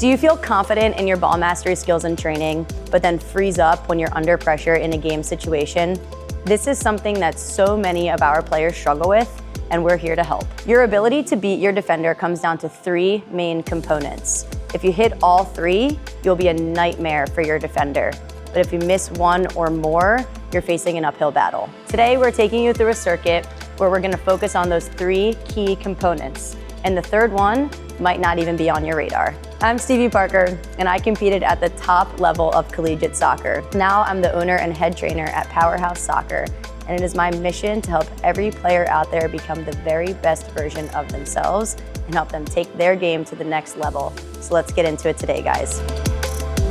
Do you feel confident in your ball mastery skills in training, but then freeze up when you're under pressure in a game situation? This is something that so many of our players struggle with, and we're here to help. Your ability to beat your defender comes down to 3 main components. If you hit all 3, you'll be a nightmare for your defender. But if you miss 1 or more, you're facing an uphill battle. Today, we're taking you through a circuit where we're gonna focus on those 3 key components. And the third one might not even be on your radar. I'm Stevie Parker, and I competed at the top level of collegiate soccer. Now I'm the owner and head trainer at Powerhouse Soccer, and it is my mission to help every player out there become the very best version of themselves and help them take their game to the next level. So let's get into it today, guys.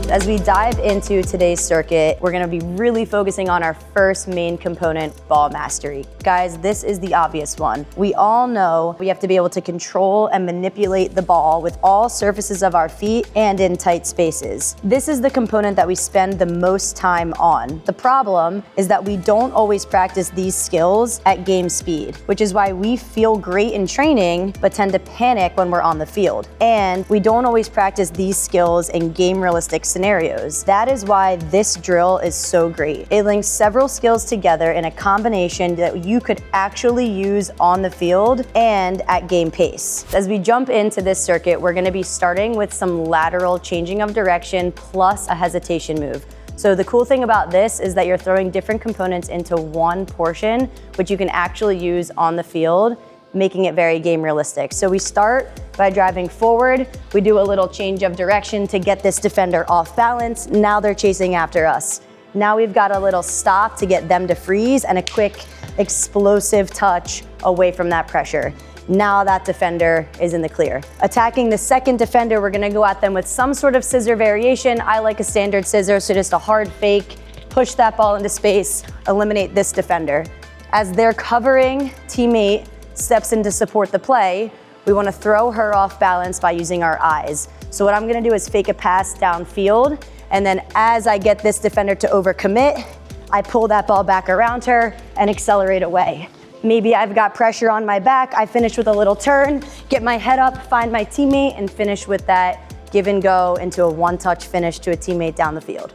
As we dive into today's circuit, we're gonna be really focusing on our first main component, ball mastery. Guys, this is the obvious one. We all know we have to be able to control and manipulate the ball with all surfaces of our feet and in tight spaces. This is the component that we spend the most time on. The problem is that we don't always practice these skills at game speed, which is why we feel great in training, but tend to panic when we're on the field. And we don't always practice these skills in game realistic scenarios. That is why this drill is so great. It links several skills together in a combination that you could actually use on the field and at game pace. As we jump into this circuit, we're gonna be starting with some lateral changing of direction plus a hesitation move. So the cool thing about this is that you're throwing different components into one portion, which you can actually use on the field, making it very game realistic. So we start by driving forward. We do a little change of direction to get this defender off balance. Now they're chasing after us. Now we've got a little stop to get them to freeze and a quick explosive touch away from that pressure. Now that defender is in the clear. Attacking the second defender, we're gonna go at them with some sort of scissor variation. I like a standard scissor, so just a hard fake, push that ball into space, eliminate this defender. As their covering teammate steps in to support the play, we want to throw her off balance by using our eyes. So what I'm going to do is fake a pass downfield, and then as I get this defender to overcommit, I pull that ball back around her and accelerate away. Maybe I've got pressure on my back, I finish with a little turn, get my head up, find my teammate, and finish with that give and go into a one-touch finish to a teammate down the field.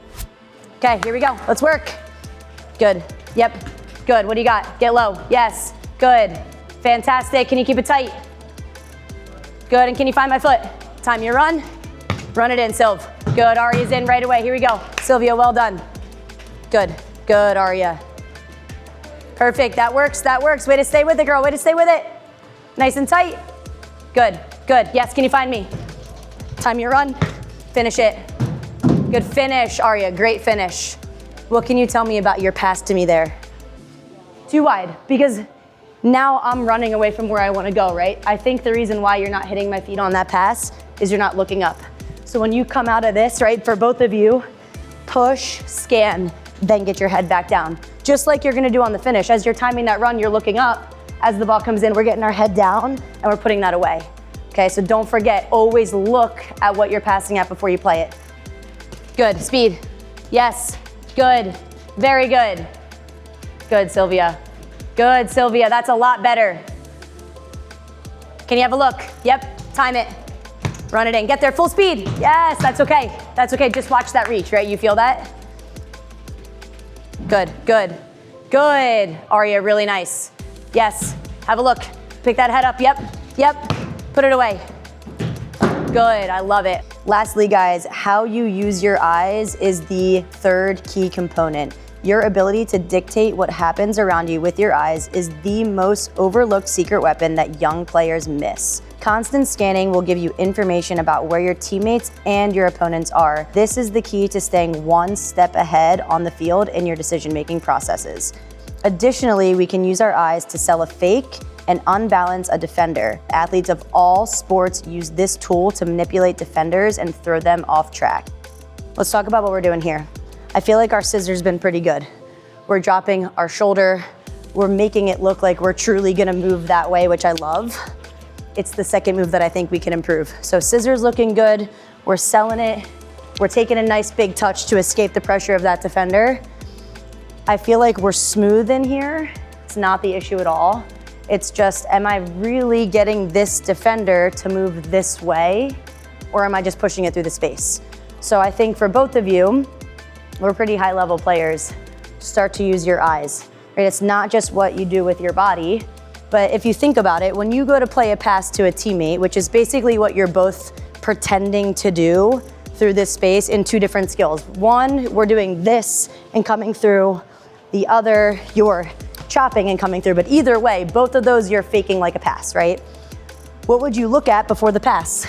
Okay, here we go, let's work. Good, yep, good, what do you got? Get low, yes, good. Fantastic, can you keep it tight? Good, and can you find my foot? Time your run it in, Sylv. Good, Aria's in right away, here we go. Sylvia, well done. Good, good, Aria. Perfect, that works. Way to stay with it, girl, way to stay with it. Nice and tight. Good, good, yes, can you find me? Time your run, finish it. Good finish, Aria, great finish. What can you tell me about your pass to me there? Too wide, because now I'm running away from where I want to go, right? I think the reason why you're not hitting my feet on that pass is you're not looking up. So when you come out of this, right, for both of you, push, scan, then get your head back down. Just like you're gonna do on the finish. As you're timing that run, you're looking up. As the ball comes in, we're getting our head down and we're putting that away. Okay, so don't forget, always look at what you're passing at before you play it. Good, speed. Yes, good, very good. Good, Sylvia. Good, Sylvia, that's a lot better. Can you have a look? Yep, time it. Run it in, get there, full speed. Yes, that's okay. That's okay, just watch that reach, right? You feel that? Good, good, good. Aria, really nice. Yes, have a look. Pick that head up, yep, put it away. Good, I love it. Lastly, guys, how you use your eyes is the third key component. Your ability to dictate what happens around you with your eyes is the most overlooked secret weapon that young players miss. Constant scanning will give you information about where your teammates and your opponents are. This is the key to staying one step ahead on the field in your decision-making processes. Additionally, we can use our eyes to sell a fake and unbalance a defender. Athletes of all sports use this tool to manipulate defenders and throw them off track. Let's talk about what we're doing here. I feel like our scissor's been pretty good. We're dropping our shoulder. We're making it look like we're truly gonna move that way, which I love. It's the second move that I think we can improve. So scissors looking good. We're selling it. We're taking a nice big touch to escape the pressure of that defender. I feel like we're smooth in here. It's not the issue at all. It's just, am I really getting this defender to move this way or am I just pushing it through the space? So I think for both of you, we're pretty high level players, start to use your eyes, right? It's not just what you do with your body, but if you think about it, when you go to play a pass to a teammate, which is basically what you're both pretending to do through this space in two different skills. One, we're doing this and coming through. The other, you're chopping and coming through. But either way, both of those you're faking like a pass, right? What would you look at before the pass?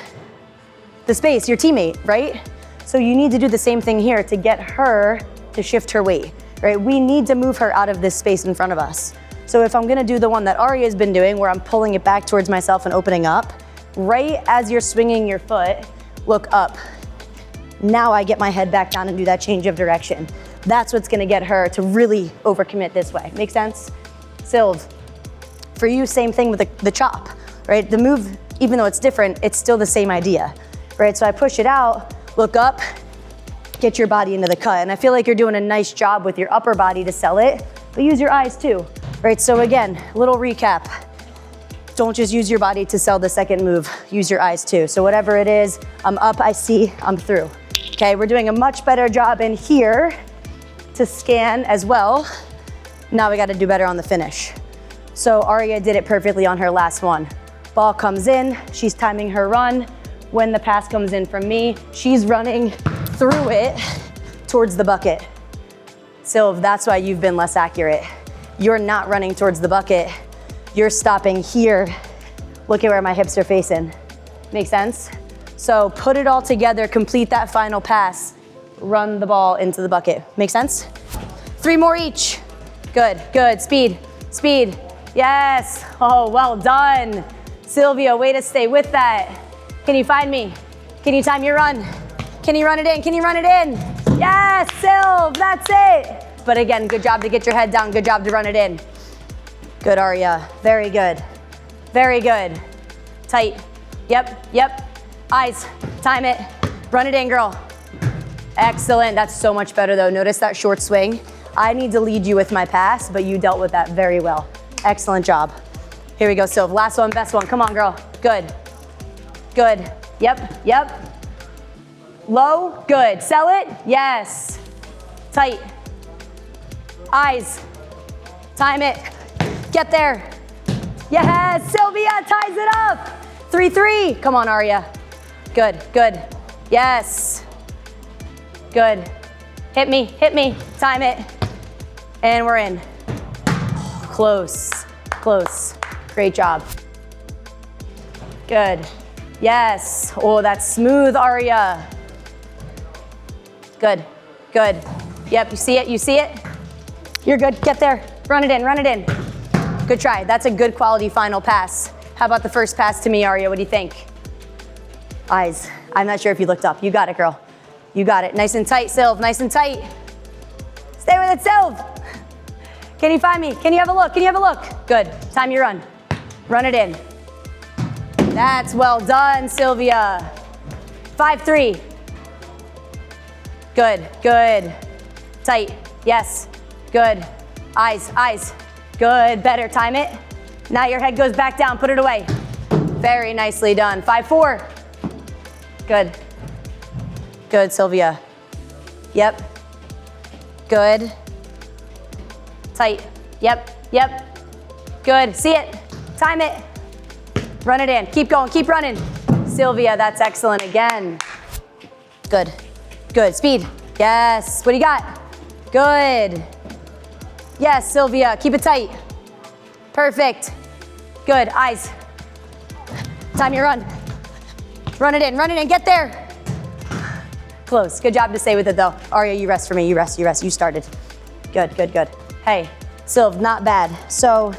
The space, your teammate, right? So you need to do the same thing here to get her to shift her weight, right? We need to move her out of this space in front of us. So if I'm gonna do the one that Aria's been doing, where I'm pulling it back towards myself and opening up, right as you're swinging your foot, look up. Now I get my head back down and do that change of direction. That's what's gonna get her to really overcommit this way. Make sense? Sylv, for you, same thing with the chop, right? The move, even though it's different, it's still the same idea, right? So I push it out, look up, get your body into the cut. And I feel like you're doing a nice job with your upper body to sell it, but use your eyes too, right? So again, little recap. Don't just use your body to sell the second move, use your eyes too. So whatever it is, I'm up, I see, I'm through. Okay, we're doing a much better job in here to scan as well. Now we gotta do better on the finish. So Aria did it perfectly on her last one. Ball comes in, she's timing her run. When the pass comes in from me, she's running through it towards the bucket. Sylv, that's why you've been less accurate. You're not running towards the bucket. You're stopping here. Look at where my hips are facing. Make sense? So put it all together, complete that final pass, run the ball into the bucket. Make sense? 3 more each. Good, good, speed, speed. Yes, oh, well done. Sylvia, way to stay with that. Can you find me? Can you time your run? Can you run it in? Can you run it in? Yes, Sylv, that's it. But again, good job to get your head down. Good job to run it in. Good, Aria. Very good. Very good. Tight. Yep, yep. Eyes. Time it. Run it in, girl. Excellent. That's so much better, though. Notice that short swing. I need to lead you with my pass, but you dealt with that very well. Excellent job. Here we go, Sylv. Last one, best one. Come on, girl. Good. Good. Yep, yep. Low. Good. Sell it. Yes. Tight. Eyes. Time it. Get there. Yes, Sylvia ties it up. 3-3. Come on, Aria. Good, good. Yes. Good. Hit me, time it. And we're in. Close, close. Great job. Good. Yes. Oh, that's smooth, Aria. Good, good. Yep, you see it, you see it? You're good, get there. Run it in, run it in. Good try, that's a good quality final pass. How about the first pass to me, Aria? What do you think? Eyes. I'm not sure if you looked up. You got it, girl. You got it. Nice and tight, Sylv. Nice and tight. Stay with it, Sylv. Can you find me? Can you have a look? Can you have a look? Good. Time your run. Run it in. That's well done, Sylvia. 5-3. Good. Good. Tight. Yes. Good. Eyes. Eyes. Good. Better. Time it. Now your head goes back down. Put it away. Very nicely done. 5-4. Good. Good, Sylvia. Yep. Good. Tight. Yep. Yep. Good. See it. Time it. Run it in. Keep going. Keep running. Sylvia, that's excellent again. Good. Good. Speed. Yes. What do you got? Good. Yes, Sylvia. Keep it tight. Perfect. Good. Eyes. Time your run. Run it in. Run it in. Get there. Close. Good job to stay with it, though. Aria, you rest for me. You rest. You rest. You started. Good, good, good. Hey, Sylv, not bad. So,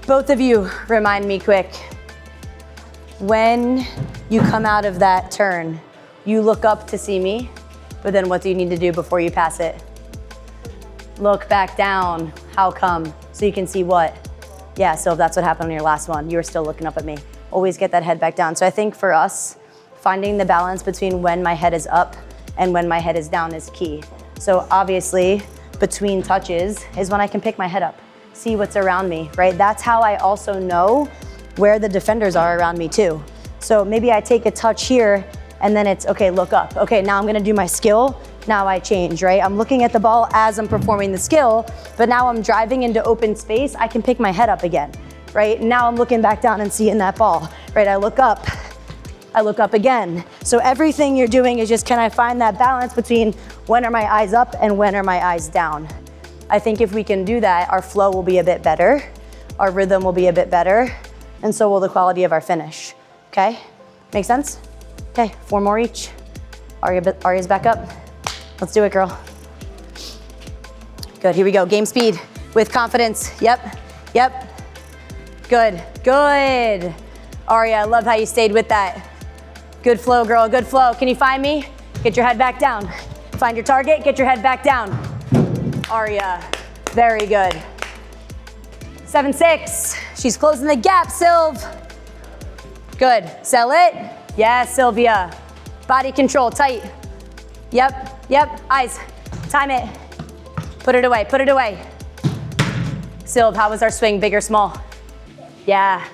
both of you remind me quick. When you come out of that turn, you look up to see me, but then what do you need to do before you pass it? Look back down. How come? So you can see what? Yeah, Sylv, that's what happened on your last one. You were still looking up at me. Always get that head back down. So I think for us, finding the balance between when my head is up and when my head is down is key. So obviously, between touches is when I can pick my head up, see what's around me, right? That's how I also know where the defenders are around me too. So maybe I take a touch here and then it's, okay, look up. Okay, now I'm gonna do my skill. Now I change, right? I'm looking at the ball as I'm performing the skill, but now I'm driving into open space. I can pick my head up again, right? Now I'm looking back down and seeing that ball, right? I look up again. So everything you're doing is just, can I find that balance between when are my eyes up and when are my eyes down? I think if we can do that, our flow will be a bit better, our rhythm will be a bit better, and so will the quality of our finish, okay? Make sense? Okay, 4 more each. Arya's back up. Let's do it, girl. Good, here we go. Game speed with confidence. Yep. Good. Arya, I love how you stayed with that. Good flow, girl, good flow. Can you find me? Get your head back down. Find your target, get your head back down. Arya, very good. 7-6, she's closing the gap, Sylv. Good, sell it. Yes, Sylvia. Body control, tight. Yep, eyes, time it. Put it away. Sylv, how was our swing, big or small? Yeah,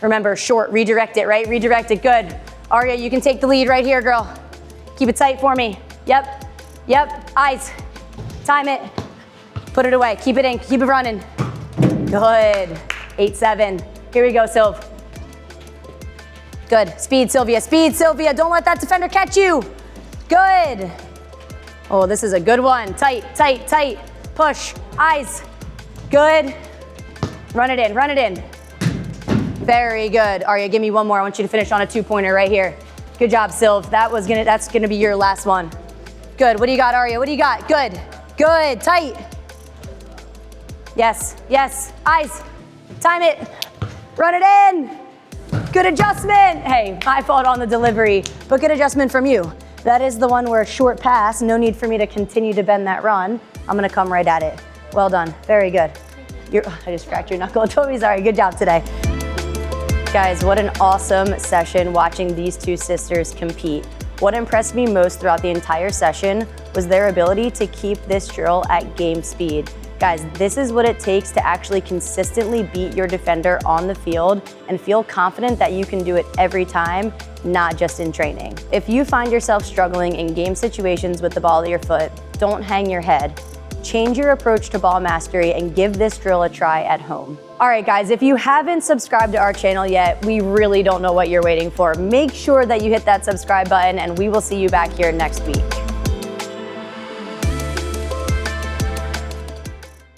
remember, short, redirect it, right? Redirect it, good. Arya, you can take the lead right here, girl. Keep it tight for me. Yep, eyes, time it. Put it away, keep it in, keep it running. Good, 8-7. Here we go, Sylv. Good, speed, Sylvia. Don't let that defender catch you. Good. Oh, this is a good one. Tight. Push, eyes. Good. Run it in. Very good. Arya, give me one more. I want you to finish on a 2-pointer right here. Good job, Sylv. That's gonna be your last one. Good, what do you got, Arya? What do you got? Good, tight. Yes, eyes, time it. Run it in. Good adjustment. Hey, my fault on the delivery, but good adjustment from you. That is the one where short pass, no need for me to continue to bend that run. I'm gonna come right at it. Well done, very good. I just cracked your knuckle, Toby, sorry, good job today. Guys, what an awesome session watching these two sisters compete. What impressed me most throughout the entire session was their ability to keep this drill at game speed. Guys, this is what it takes to actually consistently beat your defender on the field and feel confident that you can do it every time, not just in training. If you find yourself struggling in game situations with the ball at your foot, don't hang your head. Change your approach to ball mastery and give this drill a try at home. All right, guys, if you haven't subscribed to our channel yet, we really don't know what you're waiting for. Make sure that you hit that subscribe button and we will see you back here next week.